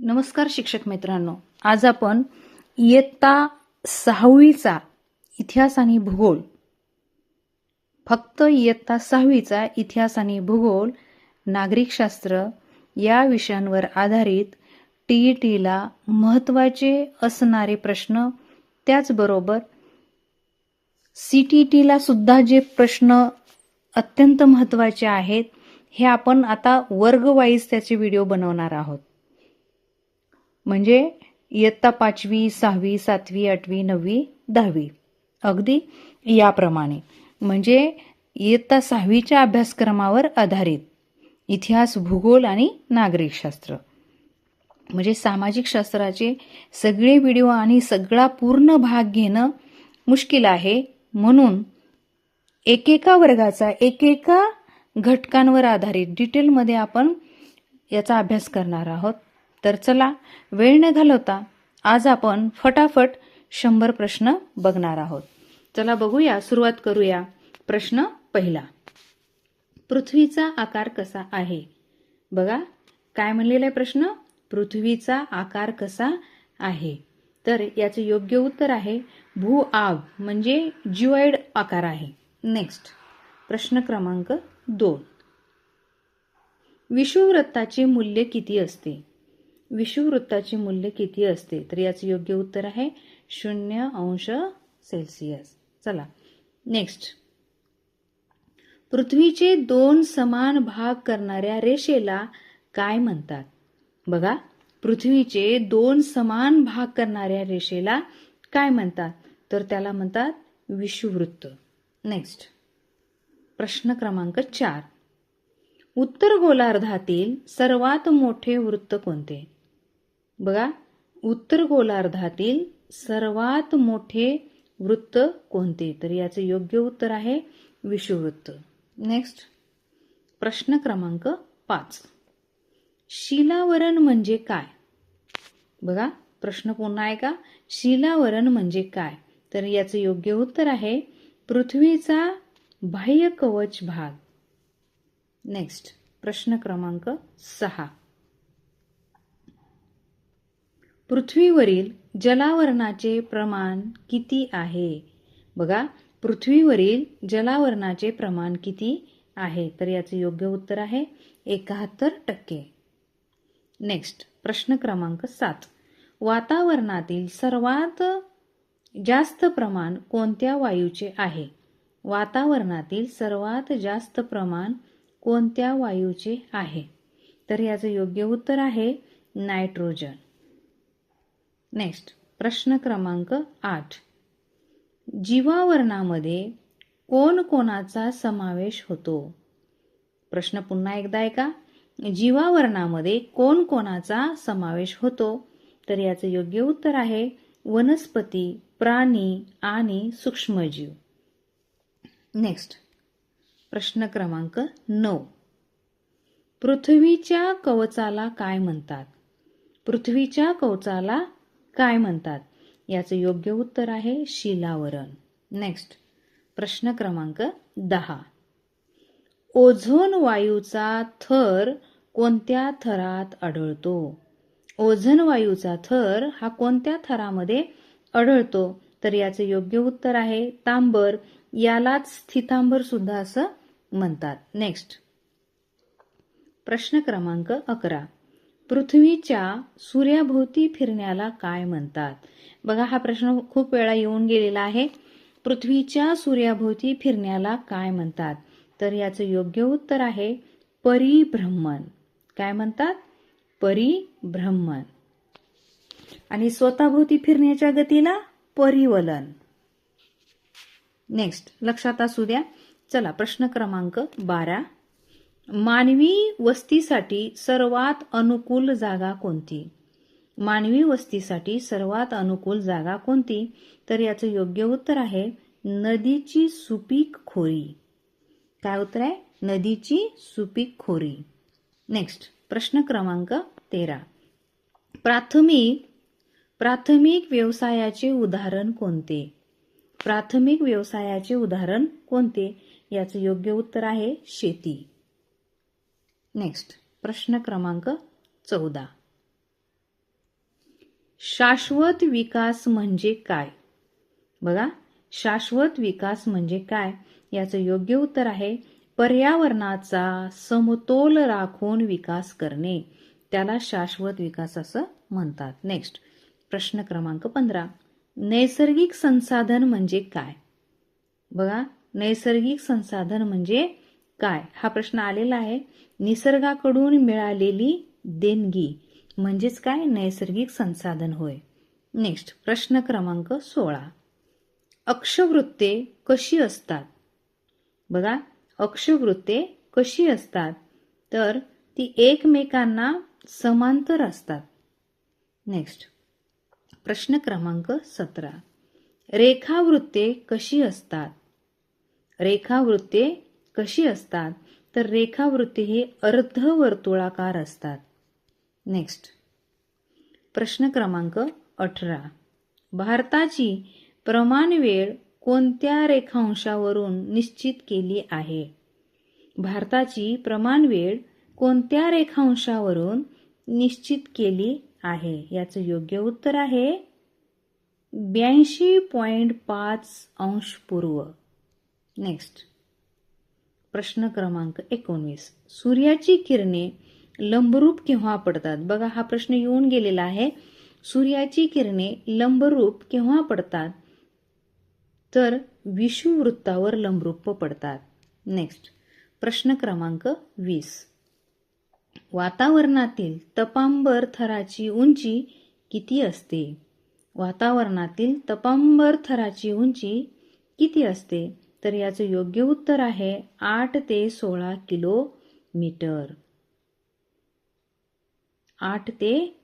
नमस्कार शिक्षक मित्रांनो, आज आपण इयत्ता 6वीचा इतिहास आणि भूगोल, फक्त इयत्ता 6वीचा इतिहास आणि भूगोल, नागरिकशास्त्र या विषयांवर आधारित टीईटीला महत्त्वाचे असणारे प्रश्न, त्याचबरोबर सीटीईटीला सुद्धा जे प्रश्न अत्यंत महत्त्वाचे आहेत, हे आपण आता वर्ग वाईज त्याचे व्हिडिओ बनवणार आहोत. म्हणजे इयत्ता 5वी, 6वी, 7वी, 8वी, 9वी, 10वी अगदी याप्रमाणे. म्हणजे इयत्ता 6वीच्या अभ्यासक्रमावर आधारित इतिहास, भूगोल आणि नागरिकशास्त्र, म्हणजे सामाजिक शास्त्राचे सगळे व्हिडिओ आणि सगळा पूर्ण भाग घेणं मुश्किल आहे. म्हणून एकेका वर्गाचा एकेका घटकांवर आधारित डिटेलमध्ये आपण याचा अभ्यास करणार आहोत. तर चला, वेळ न घालवता आज आपण फटाफट 100 प्रश्न बघणार आहोत. चला बघूया, सुरुवात करूया. प्रश्न पहिला, पृथ्वीचा आकार कसा आहे? बघा काय म्हणलेला आहे प्रश्न, पृथ्वीचा आकार कसा आहे? तर याचे योग्य उत्तर आहे भूआग, म्हणजे जिओइड आकार आहे. नेक्स्ट, प्रश्न क्रमांक 2, विषुववृत्ताचे मूल्य किती असते? विषुववृत्ताचे मूल्य किती असते? तर याचे योग्य उत्तर आहे 0°C. चला नेक्स्ट, पृथ्वीचे 2 समान भाग करणाऱ्या रेषेला काय म्हणतात? बघा, पृथ्वीचे 2 समान भाग करणाऱ्या रेषेला काय म्हणतात? तर त्याला म्हणतात विषुववृत्त. नेक्स्ट, प्रश्न क्रमांक 4, उत्तर गोलार्धातील सर्वात मोठे वृत्त कोणते? बघा, उत्तर गोलार्धातील सर्वात मोठे वृत्त कोणते? तर याचे योग्य उत्तर आहे विषुववृत्त. नेक्स्ट, प्रश्न क्रमांक 5, शिलावरण म्हणजे काय? बघा प्रश्न पुन्हा आहे का, शिलावरण म्हणजे काय? तर याचे योग्य उत्तर आहे पृथ्वीचा बाह्य कवच भाग. नेक्स्ट, प्रश्न क्रमांक 6, पृथ्वीवरील जलावरणाचे प्रमाण किती आहे? बघा, पृथ्वीवरील जलावरणाचे प्रमाण किती आहे? तर याचे योग्य उत्तर आहे 71%. नेक्स्ट, प्रश्न क्रमांक 7, वातावरणातील सर्वात जास्त प्रमाण कोणत्या वायूचे आहे? वातावरणातील सर्वात जास्त प्रमाण कोणत्या वायूचे आहे? तर याचे योग्य उत्तर आहे नायट्रोजन. नेक्स्ट, प्रश्न क्रमांक 8, जीवावरणामध्ये कोणाचा समावेश होतो? प्रश्न पुन्हा एकदा आहे का, जीवावरणामध्ये कोणाचा समावेश होतो? तर याचे योग्य उत्तर आहे वनस्पती, प्राणी आणि सूक्ष्मजीव. नेक्स्ट, प्रश्न क्रमांक 9, पृथ्वीच्या कवचाला काय म्हणतात? पृथ्वीच्या कवचाला काय म्हणतात? याचे योग्य उत्तर आहे शिलावरण. नेक्स्ट, प्रश्न क्रमांक 10, ओझोन वायूचा थर कोणत्या थरात आढळतो? ओझोन वायूचा थर हा कोणत्या थरामध्ये आढळतो? तर याचे योग्य उत्तर आहे तांबर, यालाच स्थितांबर सुद्धा असं म्हणतात. नेक्स्ट, प्रश्न क्रमांक 11, पृथ्वीच्या सूर्याभोवती फिरण्याला काय म्हणतात? बघा हा प्रश्न खूप वेळा येऊन गेलेला आहे. पृथ्वीच्या सूर्याभोवती फिरण्याला काय म्हणतात? तर याचं योग्य उत्तर आहे परिभ्रमण. काय म्हणतात? परिभ्रमण. आणि स्वतःभोवती फिरण्याच्या गतीला परिवलन. नेक्स्ट, लक्षात असू द्या. चला, प्रश्न क्रमांक 12, मानवी वस्तीसाठी सर्वात अनुकूल जागा कोणती? मानवी वस्तीसाठी सर्वात अनुकूल जागा कोणती? तर याचं योग्य उत्तर आहे नदीची सुपीक खोरी. काय उत्तर आहे? नदीची सुपीक खोरी. नेक्स्ट, प्रश्न क्रमांक 13, प्राथमिक व्यवसायाचे उदाहरण कोणते? प्राथमिक व्यवसायाचे उदाहरण कोणते? याचं योग्य उत्तर आहे शेती. नेक्स्ट, प्रश्न क्रमांक 14, शाश्वत विकास म्हणजे काय? बघा, शाश्वत विकास म्हणजे काय? याचं योग्य उत्तर आहे पर्यावरणाचा समतोल राखून विकास करणे, त्याला शाश्वत विकास असं म्हणतात. नेक्स्ट प्रश्न क्रमांक 15. नैसर्गिक संसाधन म्हणजे काय? बघा, नैसर्गिक संसाधन म्हणजे काय? हा प्रश्न आलेला आहे. निसर्गाकडून मिळालेली देणगी म्हणजेच काय? नैसर्गिक संसाधन होय. नेक्स्ट प्रश्न क्रमांक 16. अक्षवृत्ते कशी असतात? बघा, अक्षवृत्ते कशी असतात? तर ती एकमेकांना समांतर असतात. नेक्स्ट प्रश्न क्रमांक 17. रेखावृत्ते कशी असतात? रेखावृत्ते कशी असतात? तर रेखावृत्ते ही अर्धवर्तुळाकार असतात. नेक्स्ट प्रश्न क्रमांक 18. भारताची प्रमाण वेळ कोणत्या रेखांशावरून निश्चित केली आहे? भारताची प्रमाण वेळ कोणत्या रेखांशावरून निश्चित केली आहे? याचं योग्य उत्तर आहे 82.5 अंश पूर्व. नेक्स्ट प्रश्न क्रमांक 19. सूर्याची किरणे लंबरूप केव्हा पडतात? बघा, हा प्रश्न येऊन गेलेला आहे. सूर्याची किरणे लंबरूप केव्हा पडतात? तर विषुववृत्तावर लंबरूप पडतात. नेक्स्ट प्रश्न क्रमांक 20. वातावरणातील तपांबर थराची उंची किती असते? वातावरणातील तपांबर थराची उंची किती असते? तर याचं योग्य उत्तर आहे 8 ते 16 किलोमीटर. 8 ते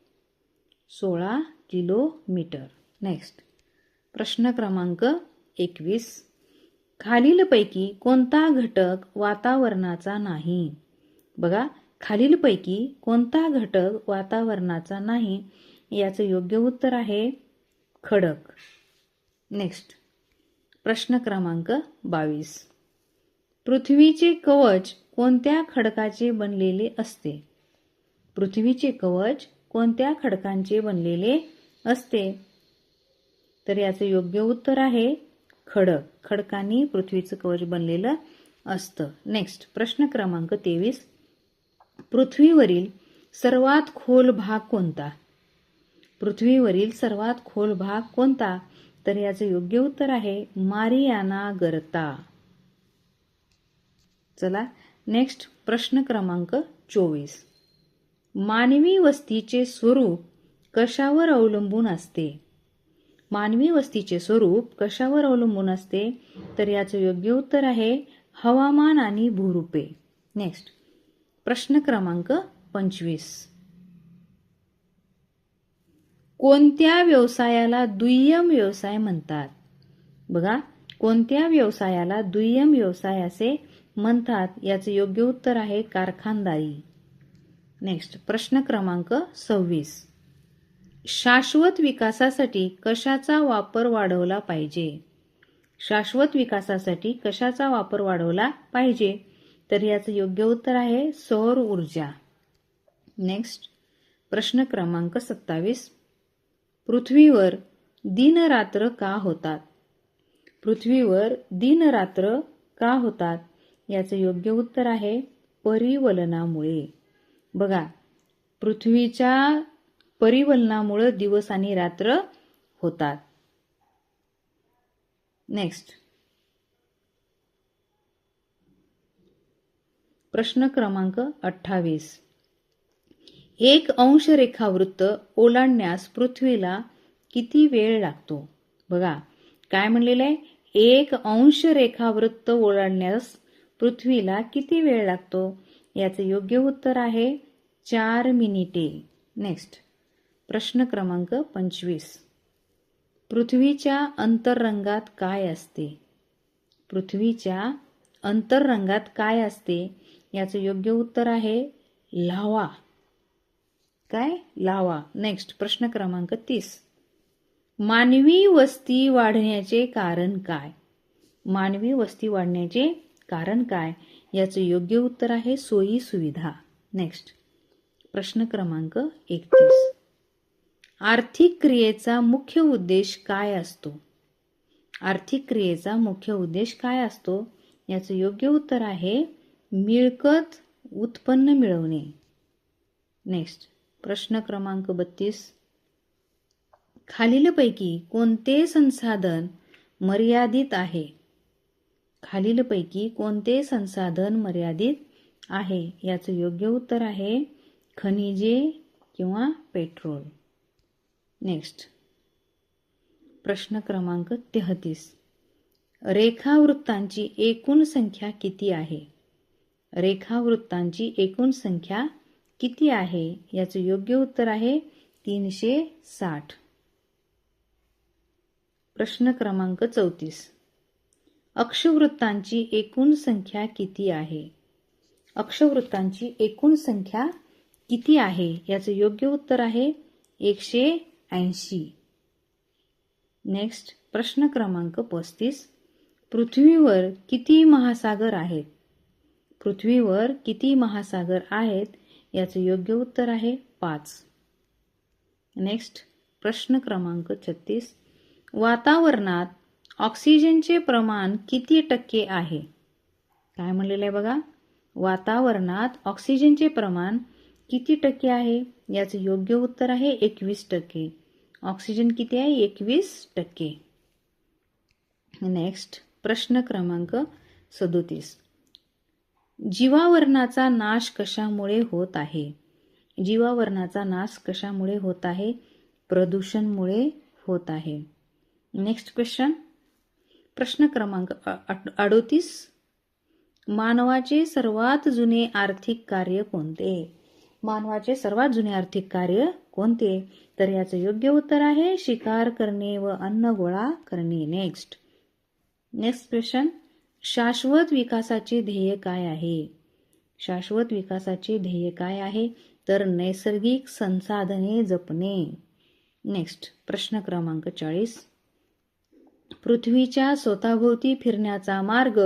16 किलोमीटर. नेक्स्ट प्रश्न क्रमांक 21. खालीलपैकी कोणता घटक वातावरणाचा नाही? बघा, खालीलपैकी कोणता घटक वातावरणाचा नाही? याचं योग्य उत्तर आहे खडक. नेक्स्ट प्रश्न क्रमांक 22. पृथ्वीचे कवच कोणत्या खडकाचे बनलेले असते? पृथ्वीचे कवच कोणत्या खडकांचे बनलेले असते? तर याचं योग्य उत्तर आहे खडक. खडकांनी पृथ्वीचं कवच बनलेलं असतं. नेक्स्ट प्रश्न क्रमांक 23. पृथ्वीवरील सर्वात खोल भाग कोणता? पृथ्वीवरील सर्वात खोल भाग कोणता? तर याचं योग्य उत्तर आहे मारियाना गर्ता. चला नेक्स्ट प्रश्न क्रमांक 24. मानवी वस्तीचे स्वरूप कशावर अवलंबून असते? मानवी वस्तीचे स्वरूप कशावर अवलंबून असते? तर याचं योग्य उत्तर आहे हवामान आणि भूरूपे. नेक्स्ट प्रश्न क्रमांक 25. कोणत्या व्यवसायाला दुय्यम व्यवसाय म्हणतात? बघा, कोणत्या व्यवसायाला दुय्यम व्यवसाय असे म्हणतात? याचे योग्य उत्तर आहे कारखानदारी. नेक्स्ट प्रश्न क्रमांक 26. शाश्वत विकासासाठी कशाचा वापर वाढवला पाहिजे? शाश्वत विकासासाठी कशाचा वापर वाढवला पाहिजे? तर याचं योग्य उत्तर आहे सौर ऊर्जा. नेक्स्ट प्रश्न क्रमांक 27. पृथ्वीवर दिनरात्र का होतात? पृथ्वीवर दिनरात्र का होतात? याचं योग्य उत्तर आहे परिवलनामुळे. बघा, पृथ्वीच्या परिवलनामुळे दिवस आणि रात्र होतात. नेक्स्ट प्रश्न क्रमांक 28. 1 अंश रेखावृत्त ओलांडण्यास पृथ्वीला किती वेळ लागतो? बघा, काय म्हणलेलं आहे? 1 अंश रेखावृत्त ओलांडण्यास पृथ्वीला किती वेळ लागतो? याचे योग्य उत्तर आहे 4 मिनिटे. नेक्स्ट प्रश्न क्रमांक 25. पृथ्वीच्या अंतर्रंगात काय असते? पृथ्वीच्या अंतर्रंगात काय असते? याचे योग्य उत्तर आहे लाव्हा. काय? लाव्हा. नेक्स्ट प्रश्न क्रमांक 30. मानवी वस्ती वाढण्याचे कारण काय? मानवी वस्ती वाढण्याचे कारण काय? याचे योग्य उत्तर आहे सोयी सुविधा. नेक्स्ट प्रश्न क्रमांक 31. आर्थिक क्रियेचा मुख्य उद्देश काय असतो? आर्थिक क्रियेचा मुख्य उद्देश काय असतो? याचं योग्य उत्तर आहे मिळकत उत्पन्न मिळवणे. नेक्स्ट प्रश्न क्रमांक 32. खालीलपैकी कोणते संसाधन मर्यादित आहे? खालीलपैकी कोणते संसाधन मर्यादित आहे? याचं योग्य उत्तर आहे खनिजे किंवा पेट्रोल. नेक्स्ट प्रश्न क्रमांक 33. रेखावृत्तांची एकूण संख्या किती आहे? रेखावृत्तांची एकूण संख्या किती आहे? याचं योग्य उत्तर आहे 360. प्रश्न क्रमांक 34. अक्षवृत्तांची एकूण संख्या किती आहे? अक्षवृत्तांची एकूण संख्या किती आहे? याचं योग्य उत्तर आहे 180. नेक्स्ट प्रश्न क्रमांक 35. पृथ्वीवर किती महासागर आहेत? पृथ्वीवर किती महासागर आहेत? याचं योग्य उत्तर आहे 5. नेक्स्ट प्रश्न क्रमांक 36. वातावरणात ऑक्सिजनचे प्रमाण किती टक्के आहे? काय म्हणलेलं आहे बघा, वातावरणात ऑक्सिजनचे प्रमाण किती टक्के आहे? याचं योग्य उत्तर आहे 21%. ऑक्सिजन किती आहे? 21%. नेक्स्ट प्रश्न क्रमांक 37. जीवावरणाचा नाश कशामुळे होत आहे? जीवावरणाचा नाश कशामुळे होत आहे? प्रदूषणमुळे होत आहे. नेक्स्ट क्वेश्चन प्रश्न क्रमांक 38. मानवाचे सर्वात जुने आर्थिक कार्य कोणते? मानवाचे सर्वात जुने आर्थिक कार्य कोणते? तर याचं योग्य उत्तर आहे शिकार करणे व अन्न गोळा करणे. Next question. शाश्वत विकासाचे ध्येय काय आहे? शाश्वत विकासाचे ध्येय काय आहे? तर नैसर्गिक संसाधने जपणे. नेक्स्ट प्रश्न क्रमांक 40. पृथ्वीच्या स्वतःभोवती फिरण्याचा मार्ग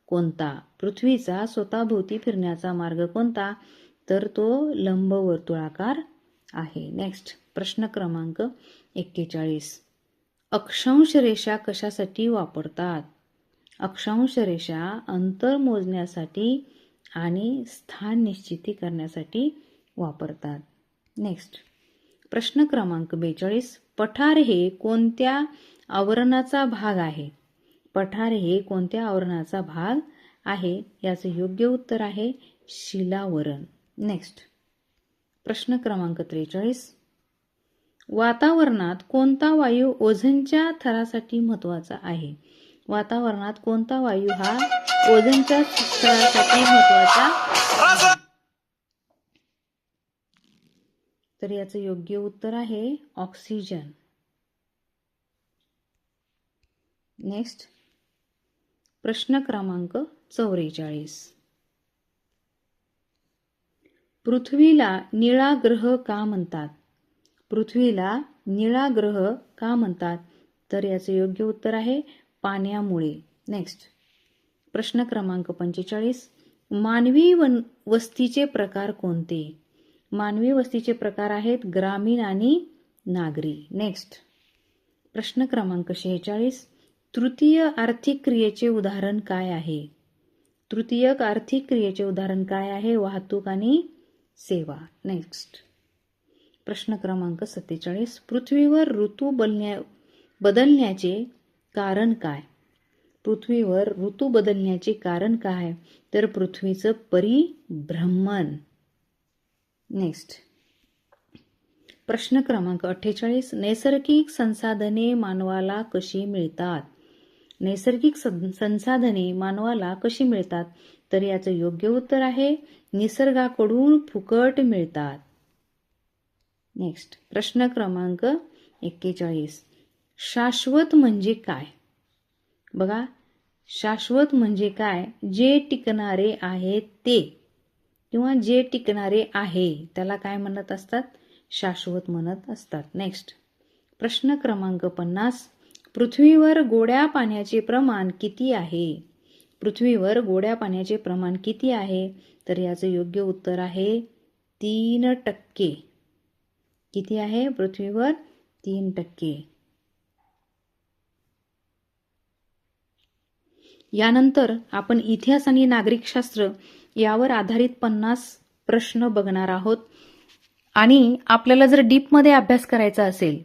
कोणता? पृथ्वीचा स्वतःभोवती फिरण्याचा मार्ग कोणता? तर तो लंबवर्तुळाकार आहे. नेक्स्ट प्रश्न क्रमांक 41. अक्षांश रेषा कशासाठी वापरतात? अक्षांश रेषा अंतर मोजण्यासाठी आणि स्थान निश्चिती करण्यासाठी वापरतात. नेक्स्ट प्रश्न क्रमांक 42. पठार हे कोणत्या आवरणाचा भाग आहे? पठार हे कोणत्या आवरणाचा भाग आहे? याचं योग्य उत्तर आहे शिलावरण. नेक्स्ट प्रश्न क्रमांक 43. वातावरणात कोणता वायू ओझोनच्या थरासाठी महत्वाचा आहे? वातावरणात कोणता वायू हा ओझोनच्या थरासाठी महत्वाचा? तर याचं योग्य उत्तर आहे ऑक्सिजन. नेक्स्ट प्रश्न क्रमांक 44. पृथ्वीला निळा ग्रह का म्हणतात? पृथ्वीला निळा ग्रह का म्हणतात? तर याचं योग्य उत्तर आहे पाण्यामुळे. नेक्स्ट प्रश्न क्रमांक 45. मानवी वस्तीचे प्रकार कोणते? मानवी वस्तीचे प्रकार आहेत ग्रामीण आणि नागरी. नेक्स्ट प्रश्न क्रमांक 46. तृतीय आर्थिक क्रियेचे उदाहरण काय आहे? तृतीय आर्थिक क्रियेचे उदाहरण काय आहे? वाहतूक आणि सेवा. नेक्स्ट प्रश्न क्रमांक 47. पृथ्वीवर ऋतू बदलण्याचे कारण काय? पृथ्वीवर ऋतू बदलण्याचे कारण काय? तर पृथ्वीचं परिभ्रमण. नेक्स्ट प्रश्न क्रमांक 48. नैसर्गिक संसाधने मानवाला कशी मिळतात? नैसर्गिक संसाधने मानवाला कशी मिळतात? तर याचं योग्य उत्तर आहे निसर्गाकडून फुकट मिळतात. नेक्स्ट प्रश्न क्रमांक 41. शाश्वत म्हणजे काय? बघा, शाश्वत म्हणजे काय? जे टिकणारे आहे ते किंवा जे टिकणारे आहे त्याला काय म्हणत असतात? शाश्वत म्हणत असतात. नेक्स्ट प्रश्न क्रमांक 50. पृथ्वीवर गोड्या पाण्याचे प्रमाण किती आहे? पृथ्वीवर गोड्या पाण्याचे प्रमाण किती आहे? तर याचं योग्य उत्तर आहे 3%. किती आहे पृथ्वीवर? 3%. यानंतर आपण इतिहास आणि नागरिकशास्त्र यावर आधारित 50 प्रश्न बघणार आहोत. आणि आपल्याला जर डीपमध्ये अभ्यास करायचा असेल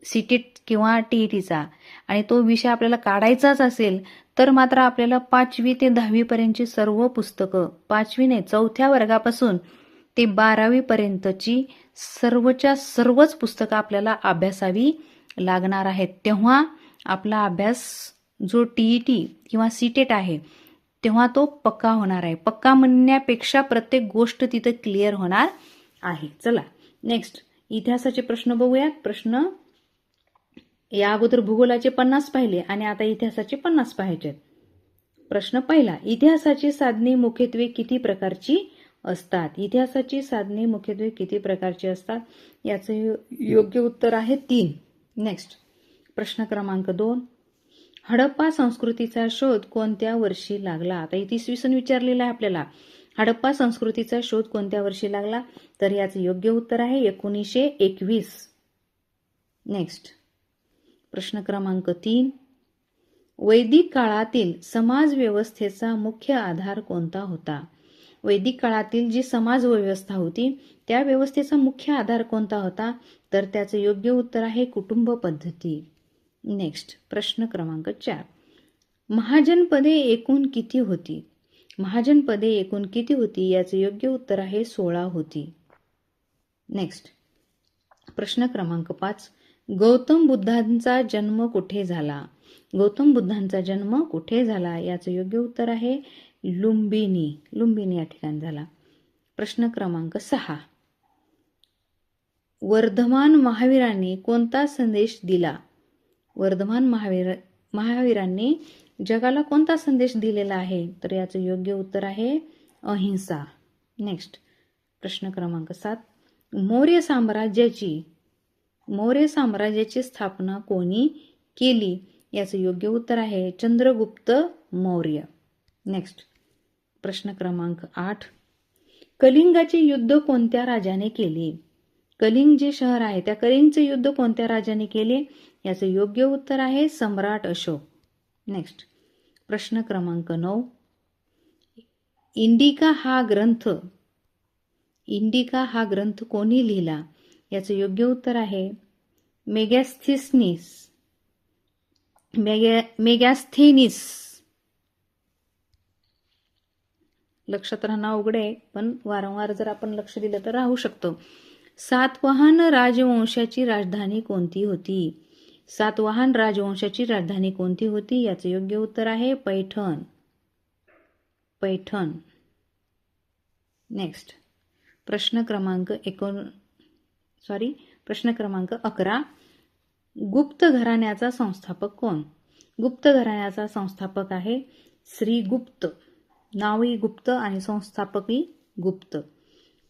सीटेट किंवा टीईटीचा आणि तो विषय आपल्याला काढायचाच असेल तर मात्र आपल्याला 5वी ते 10वी पर्यंतची सर्व पुस्तकं, 5वी नाही 4थ्या वर्गापासून ते 12वी पर्यंतची सर्वच्या सर्वच पुस्तकं आपल्याला अभ्यासावी लागणार आहेत. तेव्हा आपला अभ्यास जो टीईटी किंवा सीटेट आहे तेव्हा तो पक्का होणार आहे. पक्का म्हणण्यापेक्षा प्रत्येक गोष्ट तिथे क्लिअर होणार आहे. चला नेक्स्ट इतिहासाचे प्रश्न बघूयात. प्रश्न या अगोदर भूगोलाचे 50 पाहिले आणि आता इतिहासाचे 50 पाहायचे. प्रश्न पहिला, इतिहासाची साधने मुख्यत्वे किती प्रकारची असतात? इतिहासाची साधने मुख्यत्वे किती प्रकारची असतात? याचे योग्य उत्तर आहे 3. नेक्स्ट प्रश्न क्रमांक 2, हडप्पा संस्कृतीचा शोध कोणत्या वर्षी लागला? आता इथे इसवी सन विचारलेला आहे आपल्याला. हडप्पा संस्कृतीचा शोध कोणत्या वर्षी लागला? तर याचे योग्य उत्तर आहे 1921. नेक्स्ट प्रश्न क्रमांक 3, वैदिक काळातील समाज व्यवस्थेचा मुख्य आधार कोणता होता? वैदिक काळातील जी समाज व्यवस्था होती त्या व्यवस्थेचा मुख्य आधार कोणता होता? तर त्याचे योग्य उत्तर आहे कुटुंब पद्धती. नेक्स्ट प्रश्न क्रमांक 4, महाजनपदे एकूण किती होती? महाजनपदे एकूण किती होती? याचे योग्य उत्तर आहे 16 होती. नेक्स्ट प्रश्न क्रमांक 5, गौतम बुद्धांचा जन्म कुठे झाला? गौतम बुद्धांचा जन्म कुठे झाला? याचे योग्य उत्तर आहे लुंबिनी या ठिकाणी झाला. प्रश्न क्रमांक 6, वर्धमान महावीरांनी कोणता संदेश दिला? वर्धमान महावीरांनी जगाला कोणता संदेश दिलेला आहे? तर याचे योग्य उत्तर आहे अहिंसा. नेक्स्ट प्रश्न क्रमांक 7, मौर्य साम्राज्याची स्थापना कोणी केली? याचे योग्य उत्तर आहे चंद्रगुप्त मौर्य. नेक्स्ट प्रश्न क्रमांक 8, कलिंगाचे युद्ध कोणत्या राजाने केले? कलिंग जे शहर आहे त्या कलिंगचे युद्ध कोणत्या राजाने केले? याचे योग्य उत्तर आहे सम्राट अशोक. नेक्स्ट प्रश्न क्रमांक 9, इंडिका हा ग्रंथ कोणी लिहिला? याचे योग्य उत्तर आहे मेगॅस्थेनिस. लक्षात राहणं अवघड आहे पण वारंवार जर आपण लक्ष दिलं तर राहू शकतो. सातवाहन राजवंशाची राजधानी कोणती होती? सातवाहन राजवंशाची राजधानी कोणती होती? याचे योग्य उत्तर आहे पैठण. नेक्स्ट प्रश्न क्रमांक 11, गुप्त घराण्याचा संस्थापक कोण? गुप्त घराण्याचा संस्थापक आहे श्रीगुप्त. नावही गुप्त आणि संस्थापकही गुप्त.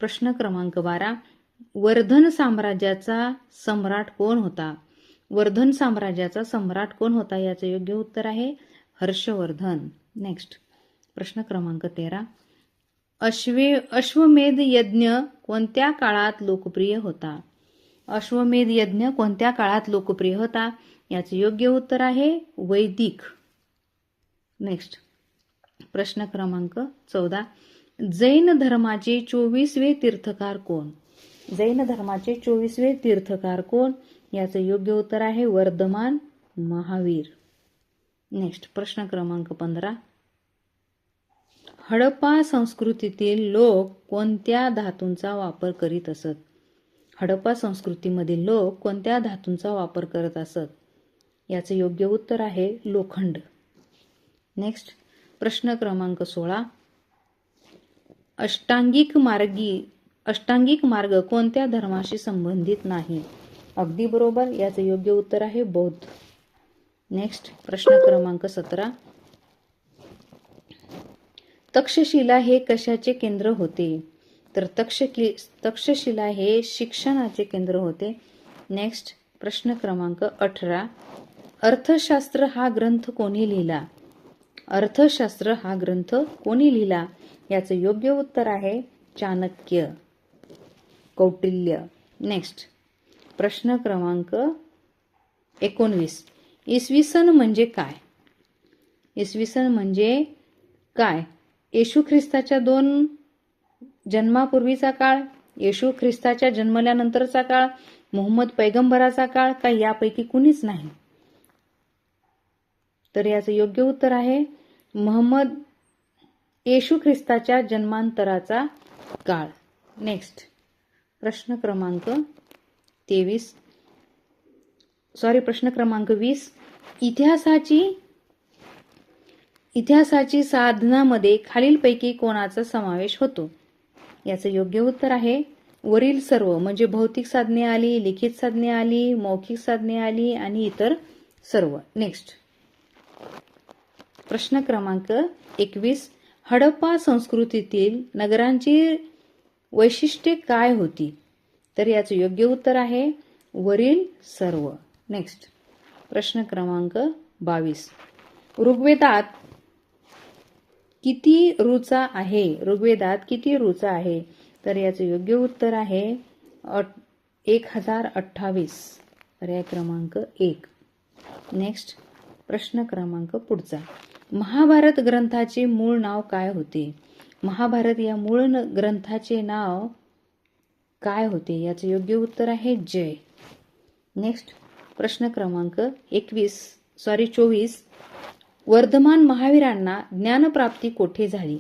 प्रश्न क्रमांक 12, वर्धन साम्राज्याचा सम्राट कोण होता? वर्धन साम्राज्याचा सम्राट कोण होता? याचे योग्य उत्तर आहे हर्षवर्धन. नेक्स्ट प्रश्न क्रमांक 13, अश्वमेध यज्ञ कोणत्या काळात लोकप्रिय होता? अश्वमेध यज्ञ कोणत्या काळात लोकप्रिय होता? याचे योग्य उत्तर आहे वैदिक. नेक्स्ट प्रश्न क्रमांक 14, जैन धर्माचे 24वे तीर्थकार कोण? जैन धर्माचे 24वे तीर्थकार कोण? याचे योग्य उत्तर आहे वर्धमान महावीर. नेक्स्ट प्रश्न क्रमांक 15, हडप्पा संस्कृतीतील लोक कोणत्या धातूंचा वापर करीत असत? हडप्पा संस्कृतीमधील लोक कोणत्या धातूंचा वापर करत असत? याचे योग्य उत्तर आहे लोखंड. नेक्स्ट प्रश्न क्रमांक 16, अष्टांगिक मार्ग कोणत्या धर्माशी संबंधित नाही? अगदी बरोबर, याचे योग्य उत्तर आहे बौद्ध. नेक्स्ट प्रश्न क्रमांक 17, तक्षशिला हे कशाचे केंद्र होते? तर तक्षशिला हे शिक्षणाचे केंद्र होते. नेक्स्ट प्रश्न क्रमांक 18, अर्थशास्त्र हा ग्रंथ कोणी लिहिला? अर्थशास्त्र हा ग्रंथ कोणी लिहिला? याचे योग्य उत्तर आहे चाणक्य, कौटिल्य. नेक्स्ट प्रश्न क्रमांक 19. इसवी सन म्हणजे काय? इसवी सन म्हणजे काय? येशू ख्रिस्ताच्या 2 जन्मापूर्वीचा काळ, येशू ख्रिस्ताच्या जन्मल्यानंतरचा काळ, मुहम्मद पैगंबराचा काळ, का यापैकी कुणीच नाही? तर याचं योग्य उत्तर आहे येशू ख्रिस्ताच्या जन्मांतराचा काळ. नेक्स्ट प्रश्न क्रमांक 20. इतिहासाची साधनामध्ये खालीलपैकी कोणाचा समावेश होतो? याचं योग्य उत्तर आहे वरील सर्व, म्हणजे भौतिक साधने आली, लिखित साधने आली, मौखिक साधने आली आणि इतर सर्व. नेक्स्ट प्रश्न क्रमांक 21. हडप्पा संस्कृतीतील नगरांची वैशिष्ट्ये काय होती? तर याचं योग्य उत्तर आहे वरील सर्व. नेक्स्ट प्रश्न क्रमांक 22. ऋग्वेदात किती ऋचा आहे? ऋग्वेदात किती ऋचा आहे? तर याचं योग्य उत्तर आहे 1028. पर्याय क्रमांक 1. नेक्स्ट प्रश्न क्रमांक पुढचा. महाभारत ग्रंथाचे मूळ नाव काय होते? महाभारत या मूळ ग्रंथाचे नाव काय होते? याचे योग्य उत्तर आहे जय. नेक्स्ट प्रश्न क्रमांक 24. वर्धमान महावीरांना ज्ञानप्राप्ती कोठे झाली?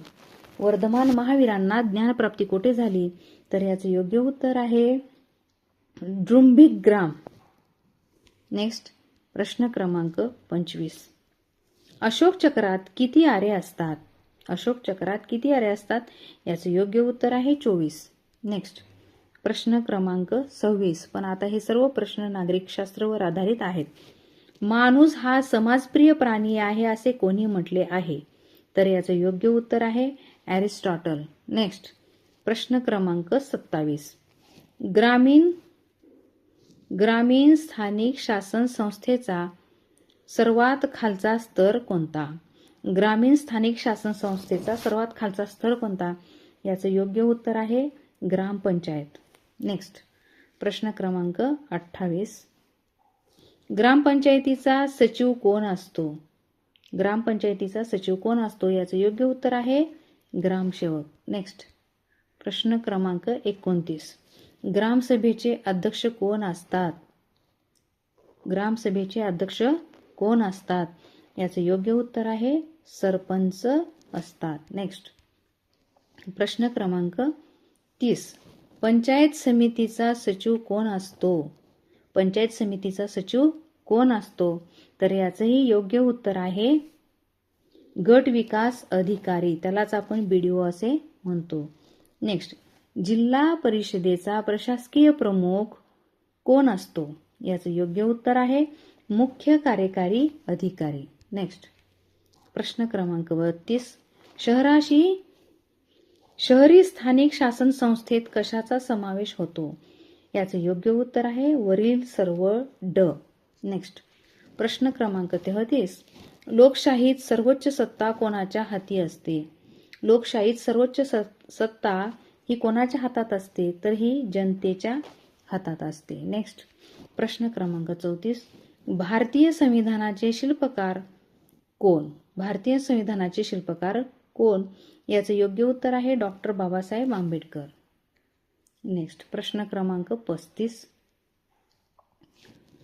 वर्धमान महावीरांना ज्ञानप्राप्ती कोठे झाली? तर याचे योग्य उत्तर आहे डृंभिक ग्राम. नेक्स्ट प्रश्न क्रमांक 25. अशोक चक्रात किती आरे असतात? अशोक चक्रात किती आरे असतात? याचे योग्य उत्तर आहे 24. नेक्स्ट प्रश्न क्रमांक 26. पण आता हे सर्व प्रश्न नागरिक शास्त्रावर आधारित आहेत. माणूस हा समाजप्रिय प्राणी आहे असे कोणी म्हटले आहे? तर याचे योग्य उत्तर आहे अरिस्टॉटल. नेक्स्ट प्रश्न क्रमांक 27. ग्रामीण स्थानिक शासन संस्थेचा सर्वात खालचा स्तर कोणता? ग्रामीण स्थानिक शासन संस्थेचा सर्वात खालचा स्तर कोणता? याचे योग्य उत्तर आहे ग्रामपंचायत. नेक्स्ट प्रश्न क्रमांक 28. ग्रामपंचायतीचा सचिव कोण असतो? ग्रामपंचायतीचा सचिव कोण असतो? याचे योग्य उत्तर आहे ग्रामसेवक. नेक्स्ट प्रश्न क्रमांक 29. ग्रामसभेचे अध्यक्ष कोण असतात? ग्रामसभेचे अध्यक्ष कोण असतात? याचे योग्य उत्तर आहे सरपंच असतात. नेक्स्ट प्रश्न क्रमांक 30. पंचायत समितीचा सचिव कोण असतो? पंचायत समितीचा सचिव कोण असतो? तर याचंही योग्य उत्तर आहे गट विकास अधिकारी, त्यालाच आपण BDO असे म्हणतो. नेक्स्ट जिल्हा परिषदेचा प्रशासकीय प्रमुख कोण असतो? याचं योग्य उत्तर आहे मुख्य कार्यकारी अधिकारी. नेक्स्ट प्रश्न क्रमांक 32. शहरी स्थानिक शासन संस्थेत कशाचा समावेश होतो? याचे योग्य उत्तर आहे वरील सर्व ड. नेक्स्ट प्रश्न क्रमांक 33. लोकशाहीत सर्वोच्च सत्ता कोणाच्या हाती असते? लोकशाहीत सर्वोच्च सत्ता ही कोणाच्या हातात असते? तर ही जनतेच्या हातात असते. नेक्स्ट प्रश्न क्रमांक 34. भारतीय संविधानाचे शिल्पकार कोण? भारतीय संविधानाचे शिल्पकार कोण? याचे योग्य उत्तर आहे डॉक्टर बाबासाहेब आंबेडकर. नेक्स्ट प्रश्न क्रमांक 35.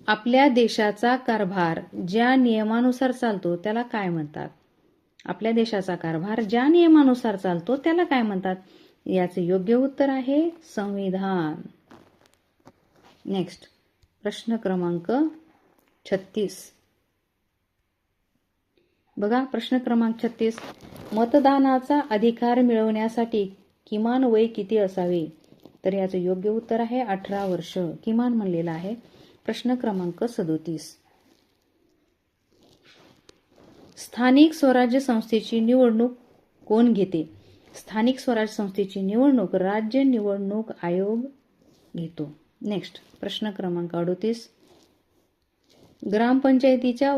आपल्या देशाचा कारभार ज्या नियमानुसार चालतो त्याला काय म्हणतात? आपल्या देशाचा कारभार ज्या नियमानुसार चालतो त्याला काय म्हणतात? याचे योग्य उत्तर आहे संविधान. नेक्स्ट प्रश्न क्रमांक 36. बघा प्रश्न क्रमांक 36. मतदानाचा अधिकार मिळवण्यासाठी किमान वय किती असावे? तर याचे योग्य उत्तर आहे 18 वर्ष किमान म्हणलेलं आहे. प्रश्न क्रमांक 37. स्थानिक स्वराज्य संस्थेची निवडणूक कोण घेते? स्थानिक स्वराज्य संस्थेची निवडणूक राज्य निवडणूक आयोग घेतो. नेक्स्ट प्रश्न क्रमांक 38. ग्रामपंचायतीच्या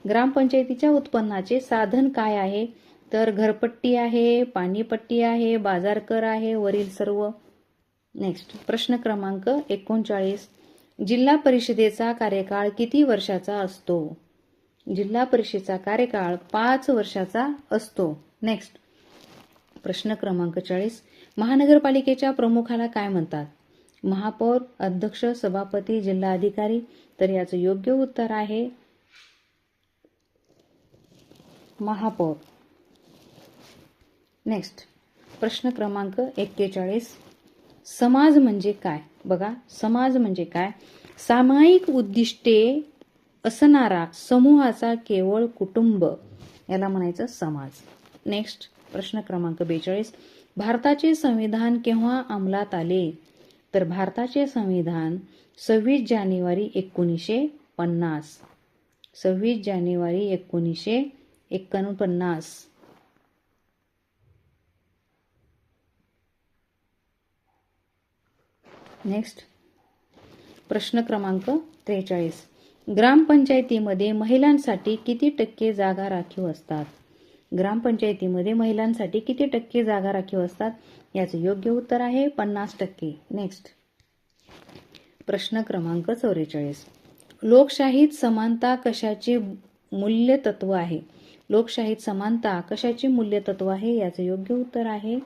ग्रामपंचायतीच्या उत्पन्नाचे साधन काय आहे? तर घरपट्टी आहे, पाणीपट्टी आहे, बाजार कर आहे, वरील सर्व. नेक्स्ट प्रश्न क्रमांक 39. जिल्हा परिषदेचा कार्यकाळ किती वर्षाचा असतो? जिल्हा परिषदेचा कार्यकाळ 5 वर्षाचा असतो. नेक्स्ट प्रश्न क्रमांक 40. महानगरपालिकेच्या प्रमुखाला काय म्हणतात? महापौर, अध्यक्ष, सभापती, जिल्हाधिकारी. तर याचं योग्य उत्तर आहे महापौर. नेक्स्ट प्रश्न क्रमांक 41. समाज म्हणजे काय? बघा, समाज म्हणजे काय? सामायिक उद्दिष्टे असणारा समूहाचा केवळ कुटुंब, याला म्हणायचं समाज. नेक्स्ट प्रश्न क्रमांक 42. भारताचे संविधान केव्हा अंमलात आले? तर भारताचे संविधान 26 जानेवारी 1950. 26 जानेवारी 1949. नेक्स्ट प्रश्न क्रमांक 43. ग्रामपंचायतीमध्ये महिलांसाठी किती टक्के जागा राखीव असतात? ग्रामपंचायतीमध्ये महिलांसाठी किती टक्के जागा राखीव असतात? याचं योग्य उत्तर आहे 50%. नेक्स्ट प्रश्न क्रमांक 44. लोकशाहीत समानता कशाचे मूल्य तत्व आहे? लोकशाहीत समानता कशाचे मूल्य तत्व आहे? याचं योग्य उत्तर आहे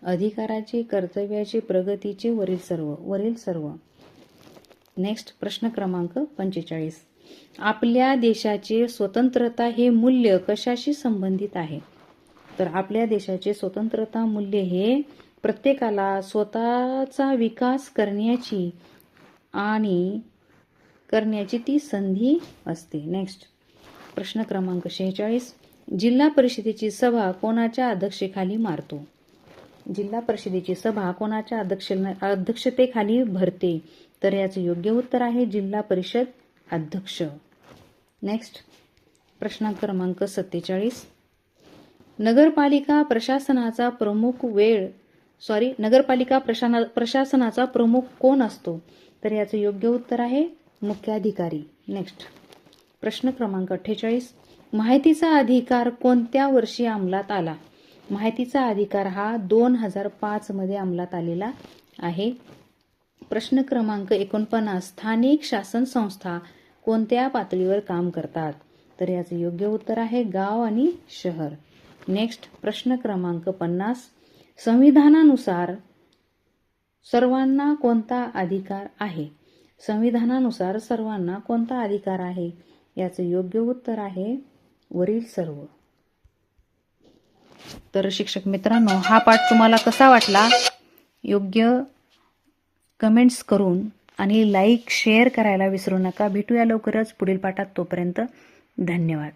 अधिकाराचे, कर्तव्याचे, प्रगतीचे, वरील सर्व. नेक्स्ट प्रश्न क्रमांक 45. आपल्या देशाचे स्वतंत्रता हे मूल्य कशाशी संबंधित आहे? तर आपल्या देशाचे स्वतंत्रता मूल्य हे प्रत्येकाला स्वतःचा विकास करण्याची ती संधी असते. नेक्स्ट प्रश्न क्रमांक 46. जिल्हा परिषदेची सभा कोणाच्या अध्यक्षतेखाली मारतो? जिल्हा परिषदेची सभा कोणाच्या अध्यक्षतेखाली भरते? तर याचं योग्य उत्तर आहे जिल्हा परिषद अध्यक्ष. नेक्स्ट प्रश्न क्रमांक 47. नगरपालिका प्रशासनाचा प्रमुख कोण असतो? तर याचं योग्य उत्तर आहे मुख्याधिकारी. नेक्स्ट प्रश्न क्रमांक 48. माहितीचा अधिकार कोणत्या वर्षी अंमलात आला? माहितीचा अधिकार हा 2005 मध्ये अंमलात आलेला आहे. प्रश्न क्रमांक 49. स्थानिक शासन संस्था कोणत्या पातळीवर काम करतात? तर याचं योग्य उत्तर आहे गाव आणि शहर. नेक्स्ट प्रश्न क्रमांक 50. संविधानानुसार सर्वांना कोणता अधिकार आहे? संविधानानुसार सर्वांना कोणता अधिकार आहे? याचं योग्य उत्तर आहे वरील सर्व. तर शिक्षक मित्रांनो, हा पाठ तुम्हाला कसा वाटला? योग्य कमेंट्स करून आणि लाईक शेअर करायला विसरू नका. भेटूया लवकरच पुढील पाठात. तोपर्यंत धन्यवाद.